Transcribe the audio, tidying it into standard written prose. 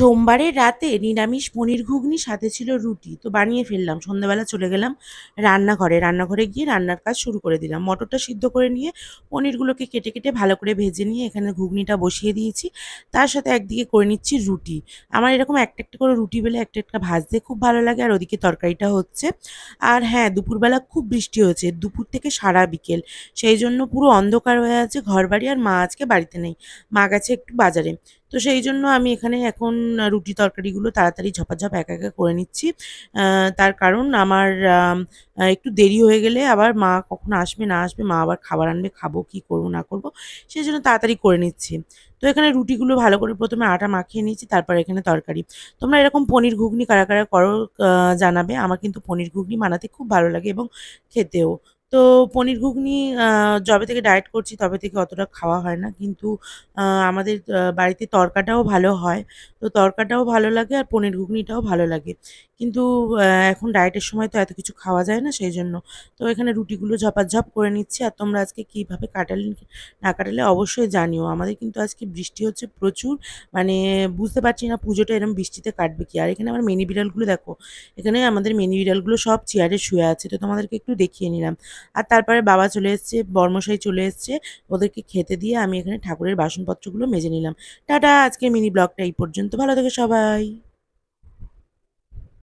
সোমবারের রাতে নিরামিষ পনির ঘুগনি, সাথে ছিল রুটি। তো বানিয়ে ফেললাম। সন্ধ্যাবেলা চলে গেলাম রান্নাঘরে গিয়ে রান্নার কাজ শুরু করে দিলাম। মটরটা সিদ্ধ করে নিয়ে পনিরগুলোকে কেটে কেটে ভালো করে ভেজে নিয়ে এখানে ঘুগনিটা বসিয়ে দিয়েছি। তার সাথে একদিকে করে নিচ্ছি রুটি। আমার এরকম একটা একটা করে রুটি বেলে একটা একটা ভাজতে খুব ভালো লাগে, আর ওদিকে তরকারিটা হচ্ছে। আর হ্যাঁ, দুপুরবেলা খুব বৃষ্টি হয়েছে, দুপুর থেকে সারা বিকেল। সেই জন্য পুরো অন্ধকার হয়ে আছে ঘরবাড়ি, আর মা আজকে বাড়িতে নেই। মা গেছে একটু বাজারে। তো সেই জন্য আমি এখানে এখন রুটি তরকারিগুলো তাড়াতাড়ি ঝপাঝপ একা একা করে নিচ্ছি। তার কারণ আমার একটু দেরি হয়ে গেলে আবার মা কখন আসবে না আসবে, মা আবার খাবার আনবে, খাবো কি করব না করব, সেই জন্য তাড়াতাড়ি করে নিচ্ছি। তো এখানে রুটিগুলো ভালো করে প্রথমে আটা মাখিয়ে নিয়েছি, তারপর এখানে তরকারি। তোমরা এরকম পনির ঘুগনি কারা কারা করো জানাবে। আমার কিন্তু পনির ঘুগনি বানাতে খুব ভালো লাগে এবং খেতেও। তো পনির ঘুগনি যবে থেকে ডায়েট করছি তবে থেকে অতটা খাওয়া হয় না, কিন্তু আ আমাদের বাড়িতে তড়কাটাও ভালো হয়। তো তড়কাটাও ভালো লাগে আর পনির ঘুগনিটাও ভালো লাগে। কিন্তু এখন ডায়েটের সময় তো এত কিছু খাওয়া যায় না, সেইজন্য। তো এখানে রুটিগুলো ঝপাঝপ করে নিচ্ছি। আর তোমরা আজকে কিভাবে কাটালে না কাটালে অবশ্যই জানিও। আমাদের কিন্তু আজকে বৃষ্টি হচ্ছে প্রচুর। মানে বুঝতে পারছি না পুজোটা এরম বৃষ্টিতে কাটবে কি? আর এখানে আমার মিনি বিড়ালগুলো দেখো। এখানে আমাদের মিনি বিড়ালগুলো সব চেয়ারে শুয়ে আছে। তো তোমাদেরকে একটু দেখিয়ে নিলাম। আর তারপরে বাবা চলে এসছে, বর্মশাই চলে এসছে। ওদেরকে খেতে দিয়ে আমি এখানে ঠাকুরের বাসনপত্রগুলো মেজে নিলাম। টাটা! আজকের মিনি ব্লগটা এই পর্যন্ত। ভালো থেকো সবাই।